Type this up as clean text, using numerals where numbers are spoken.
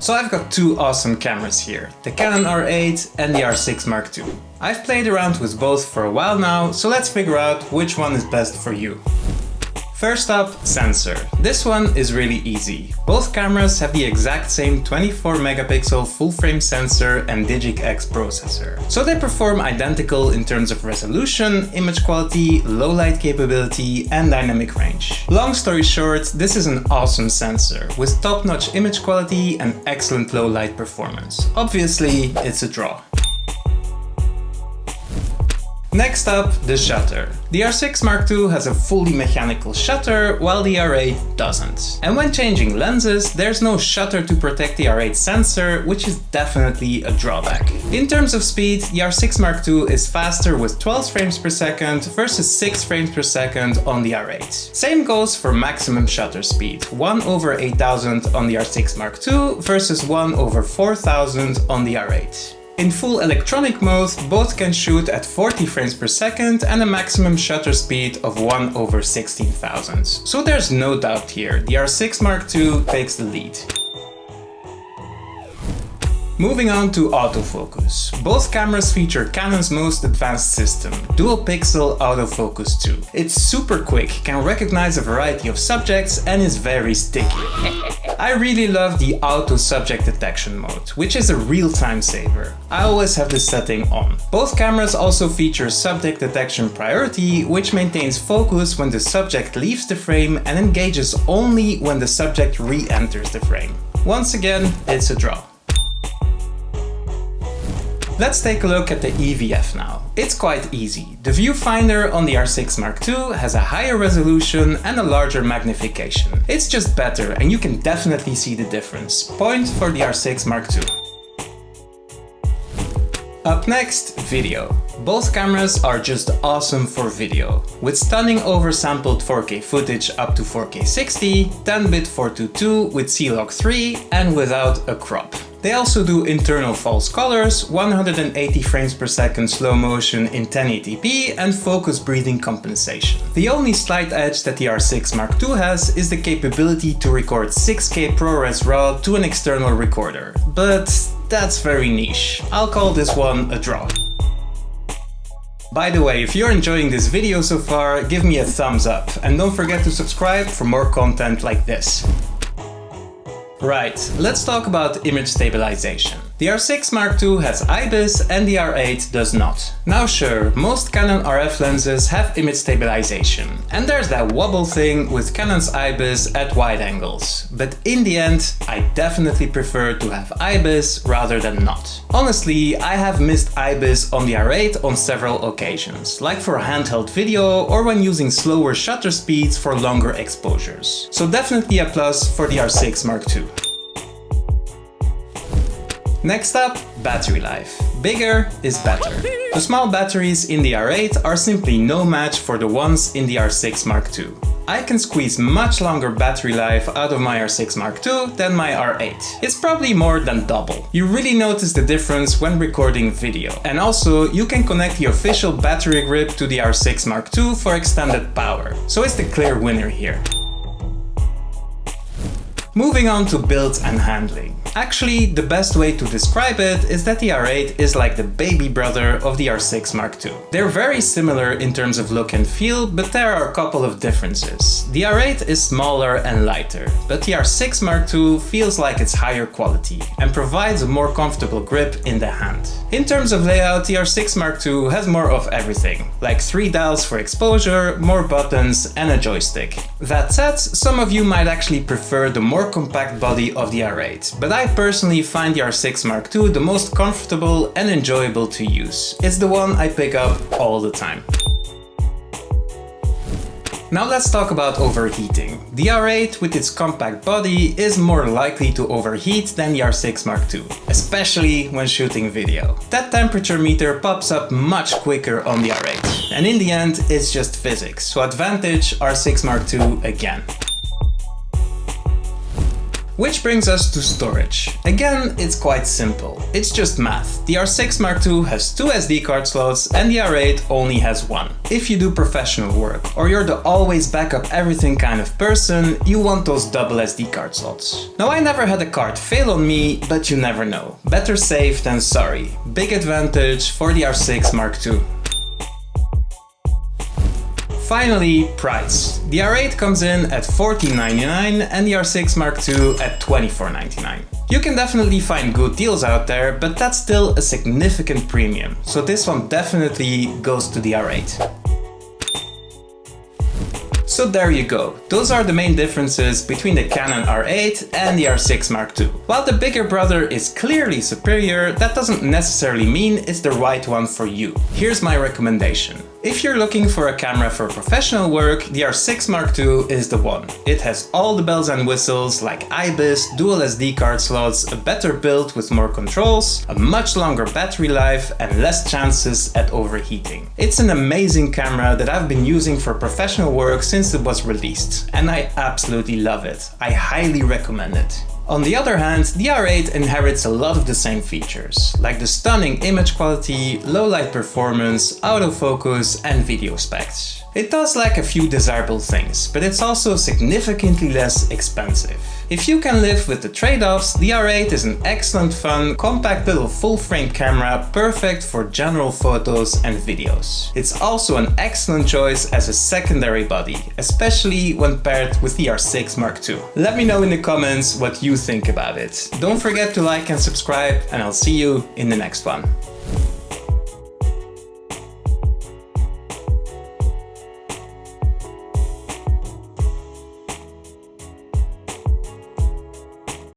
So I've got two awesome cameras here, the Canon R8 and the R6 Mark II. I've played around with both for a while now, so let's figure out which one is best for you. First up, sensor. This one is really easy. Both cameras have the exact same 24 megapixel full frame sensor and Digi-X processor. So they perform identical in terms of resolution, image quality, low light capability and dynamic range. Long story short, this is an awesome sensor with top-notch image quality and excellent low light performance. Obviously, it's a draw. Next up, the shutter. The R6 Mark II has a fully mechanical shutter, while the R8 doesn't. And when changing lenses, there's no shutter to protect the R8 sensor, which is definitely a drawback. In terms of speed, the R6 Mark II is faster with 12 frames per second versus 6 frames per second on the R8. Same goes for maximum shutter speed, 1/8000 on the R6 Mark II versus 1/4000 on the R8. In full electronic mode, both can shoot at 40 frames per second and a maximum shutter speed of 1/16,000. So there's no doubt here, the R6 Mark II takes the lead. Moving on to autofocus. Both cameras feature Canon's most advanced system, dual pixel autofocus 2. It's super quick, can recognize a variety of subjects and is very sticky. I really love the auto subject detection mode, which is a real time saver. I always have this setting on. Both cameras also feature subject detection priority, which maintains focus when the subject leaves the frame and engages only when the subject re-enters the frame. Once again, it's a draw. Let's take a look at the EVF now. It's quite easy. The viewfinder on the R6 Mark II has a higher resolution and a larger magnification. It's just better and you can definitely see the difference. Point for the R6 Mark II. Up next, video. Both cameras are just awesome for video. With stunning oversampled 4K footage up to 4K 60, 10-bit 422 with C-Log 3 and without a crop. They also do internal false colors, 180 frames per second slow motion in 1080p and focus breathing compensation. The only slight edge that the R6 Mark II has is the capability to record 6K ProRes RAW to an external recorder, but that's very niche. I'll call this one a draw. By the way, if you're enjoying this video so far, give me a thumbs up and don't forget to subscribe for more content like this. Right, let's talk about image stabilization. The R6 Mark II has IBIS and the R8 does not. Now sure, most Canon RF lenses have image stabilization, and there's that wobble thing with Canon's IBIS at wide angles. But in the end, I definitely prefer to have IBIS rather than not. Honestly, I have missed IBIS on the R8 on several occasions, like for handheld video or when using slower shutter speeds for longer exposures. So definitely a plus for the R6 Mark II. Next up, battery life. Bigger is better. The small batteries in the R8 are simply no match for the ones in the R6 Mark II. I can squeeze much longer battery life out of my R6 Mark II than my R8. It's probably more than double. You really notice the difference when recording video. And also, you can connect the official battery grip to the R6 Mark II for extended power. So it's the clear winner here. Moving on to build and handling. Actually, the best way to describe it is that the R8 is like the baby brother of the R6 Mark II. They're very similar in terms of look and feel, but there are a couple of differences. The R8 is smaller and lighter, but the R6 Mark II feels like it's higher quality and provides a more comfortable grip in the hand. In terms of layout, the R6 Mark II has more of everything, like 3 dials for exposure, more buttons and a joystick. That said, some of you might actually prefer the more compact body of the R8, but I personally find the R6 Mark II the most comfortable and enjoyable to use. It's the one I pick up all the time. Now let's talk about overheating. The R8 with its compact body is more likely to overheat than the R6 Mark II, especially when shooting video. That temperature meter pops up much quicker on the R8, and in the end it's just physics, so advantage R6 Mark II again. Which brings us to storage. Again, it's quite simple. It's just math. The R6 Mark II has 2 SD card slots and the R8 only has 1. If you do professional work, or you're the always backup everything kind of person, you want those double SD card slots. Now, I never had a card fail on me, but you never know. Better safe than sorry. Big advantage for the R6 Mark II. Finally, price. The R8 comes in at $14.99 and the R6 Mark II at $24.99. You can definitely find good deals out there, but that's still a significant premium, so this one definitely goes to the R8. So there you go, those are the main differences between the Canon R8 and the R6 Mark II. While the bigger brother is clearly superior, that doesn't necessarily mean it's the right one for you. Here's my recommendation. If you're looking for a camera for professional work, the R6 Mark II is the one. It has all the bells and whistles like IBIS, dual SD card slots, a better build with more controls, a much longer battery life and less chances at overheating. It's an amazing camera that I've been using for professional work since it was released, and I absolutely love it. I highly recommend it. On the other hand, the R8 inherits a lot of the same features, like the stunning image quality, low light performance, autofocus and video specs. It does lack a few desirable things, but it's also significantly less expensive. If you can live with the trade-offs, the R8 is an excellent fun, compact little full-frame camera, perfect for general photos and videos. It's also an excellent choice as a secondary body, especially when paired with the R6 Mark II. Let me know in the comments what you think about it. Don't forget to like and subscribe, and I'll see you in the next one.